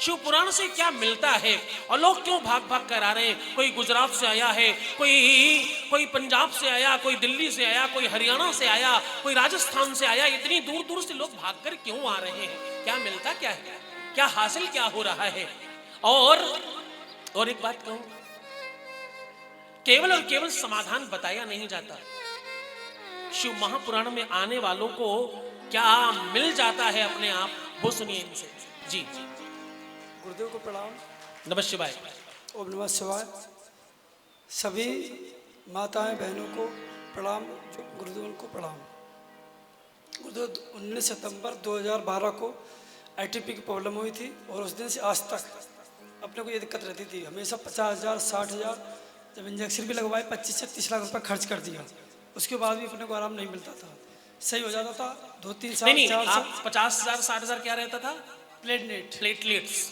शिव पुराण से क्या मिलता है और लोग क्यों भाग भाग कर आ रहे हैं। कोई गुजरात से आया है, कोई पंजाब से आया, कोई दिल्ली से आया, कोई हरियाणा से आया, कोई राजस्थान से आया। इतनी दूर दूर से लोग भाग कर क्यों आ रहे हैं, क्या मिलता क्या है, क्या हासिल क्या हो रहा है। और एक बात कहूं, केवल और केवल समाधान बताया नहीं जाता, शिव महापुराण में आने वालों को क्या मिल जाता है अपने आप, वो सुनिए इनसे। जी गुरुदेव को प्रणाम। नमः शिवाय। ओम नमः शिवाय। सभी माताएं बहनों को प्रणाम, जो गुरुदेव को प्रणाम। गुरुदेव 19 सितंबर 2012 को आईटीपी की प्रॉब्लम हुई थी और उस दिन से आज तक अपने को ये दिक्कत रहती थी। हमेशा 50,000 60,000, जब इंजेक्शन भी लगवाए 25 से 30 लाख रुपये खर्च कर दिया, उसके बाद भी अपने को आराम नहीं मिलता था। सही हो जाता था 2-3 साल नहीं, 4 साल। 50,000 60,000 क्या रहता था? प्लेटलेट्स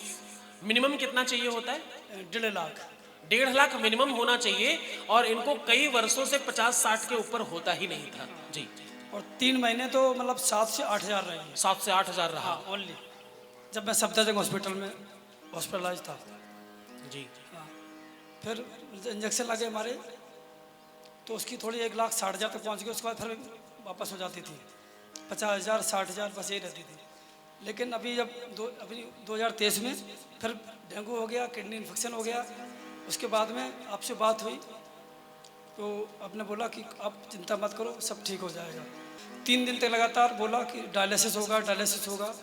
मिनिमम कितना चाहिए होता है? 1.5 लाख। 1.5 लाख मिनिमम होना चाहिए और इनको कई वर्षों से 50-60 के ऊपर होता ही नहीं था। जी। और 3 महीने तो मतलब 7 से 8 हज़ार रहे हैं। 7 से 8 हजार रहा। हाँ, ओनली जब मैं सफदरजंग हॉस्पिटल में हॉस्पिटलाइज था। जी। हाँ, फिर इंजेक्शन लगे हमारे, तो उसकी थोड़ी 1,60,000 तक पहुंच गई। उसके बाद फिर वापस हो जाती थी 50,000 60,000, बस यही रहती थी। लेकिन अभी जब 2023 में फिर डेंगू हो गया, किडनी इन्फेक्शन हो गया। उसके बाद में आपसे बात हुई तो आपने बोला कि आप चिंता मत करो, सब ठीक हो जाएगा। 3 दिन तक लगातार बोला कि डायलिसिस होगा, डायलिसिस होगा।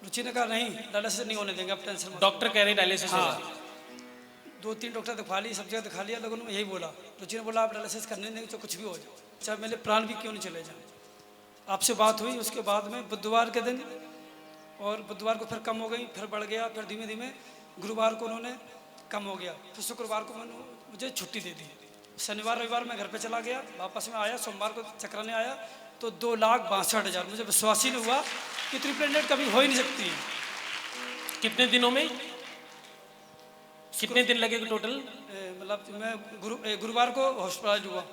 रुचि ने कहा नहीं, डायलिसिस नहीं होने देंगे, आप टेंशन मत। डॉक्टर कह रहे डायलिसिस होगा। 2-3 डॉक्टर दिखा लिए, सब जगह दिखा लिया, लोगों ने यही बोला। रुचि ने बोला आप डायलिसिस करने देंगे तो कुछ भी हो जाए, चाहे मेरे प्राण भी क्यों नहीं चले जाए। आपसे बात हुई उसके बाद में बुधवार के दिन, और बुधवार को फिर कम हो गई, फिर बढ़ गया, फिर धीमे धीमे गुरुवार को उन्होंने कम हो गया। फिर शुक्रवार को मुझे छुट्टी दे दी। शनिवार रविवार मैं घर पे चला गया, वापस में आया, सोमवार को चक्राने आया तो 2,62,000। मुझे विश्वास ही नहीं हुआ कि ट्रिपल नेट कभी हो ही नहीं सकती। कितने दिनों में, कितने दिन लगेगा टोटल? मतलब मैं गुरुवार को हॉस्पिटलाइज हुआ,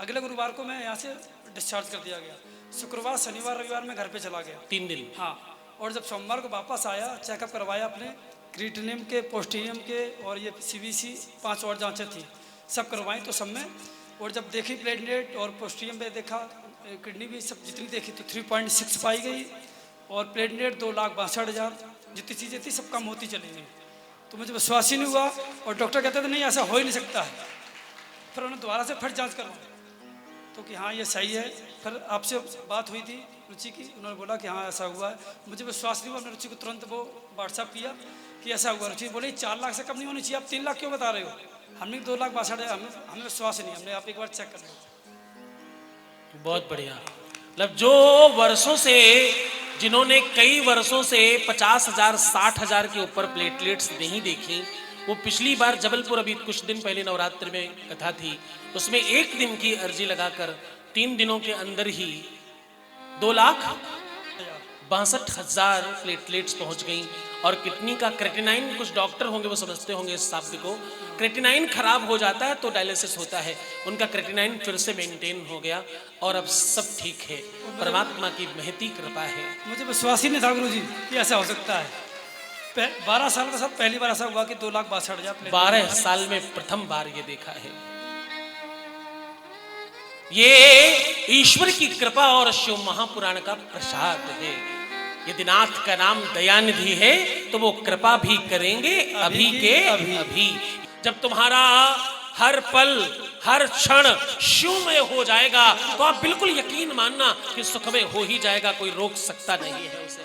अगले गुरुवार को मैं यहाँ से डिस्चार्ज कर दिया गया। शुक्रवार शनिवार रविवार में घर पे चला गया 3 दिन। हाँ, और जब सोमवार को वापस आया, चेकअप करवाया अपने, क्रिएटिनिन के, पोस्टियम के और ये सीबीसी 5 और जांचें थी, सब करवाई तो सब में। और जब देखी प्लेटलेट और पोस्टियम पे देखा, किडनी भी सब जितनी देखी तो 3.6 पाई गई, और प्लेटलेट 2,62,000, जितनी चीज़ें थी सब कम होती चली गई। तो मुझे विश्वास ही नहीं हुआ, और डॉक्टर कहते थे नहीं ऐसा हो ही नहीं सकता है। फिर उन्होंने दोबारा से फिर जाँच करवाई तो कि हाँ ये सही है। फिर आपसे बात हुई थी रुचि की, उन्होंने बोला कि हाँ ऐसा हुआ है। मुझे विश्वास नहीं हुआ, मैंने रुचि को तुरंत वो व्हाट्सअप किया कि ऐसा हुआ। रुचि बोले 4 लाख से कम नहीं होनी चाहिए, आप 3 लाख क्यों बता रहे हो? हमने 2,62,000, हमें विश्वास नहीं, हमने आप एक बार चेक कर लो। बहुत बढ़िया। मतलब जो वर्षों से, जिन्होंने कई वर्षों से 50,000 60,000 के ऊपर प्लेटलेट्स नहीं देखी, वो पिछली बार जबलपुर, अभी कुछ दिन पहले नवरात्र में कथा थी, उसमें 1 दिन की अर्जी लगाकर 3 दिनों के अंदर ही 2,62,000 प्लेटलेट्स पहुंच गई। और किडनी का क्रेटिनाइन, कुछ डॉक्टर होंगे वो समझते होंगे इस शब्द को, क्रेटिनाइन खराब हो जाता है तो डायलिसिस होता है, उनका क्रेटिनाइन फिर से मेंटेन हो गया और अब सब ठीक है। परमात्मा की महती कृपा है। मुझे विश्वास ही नहीं था गुरुजी कि ऐसा हो सकता है। 12 साल का सब पहली बार ऐसा हुआ कि 2,62,000। 12 साल में प्रथम बार ये देखा है। ये ईश्वर की कृपा और शिव महापुराण का प्रसाद है। यदि नाथ का नाम दयानिधि है तो वो कृपा भी करेंगे अभी के अभी। जब तुम्हारा हर पल हर क्षण शिवमय हो जाएगा तो आप बिल्कुल यकीन मानना कि सुखमय हो ही जाएगा, कोई रोक सकता नहीं है उसे।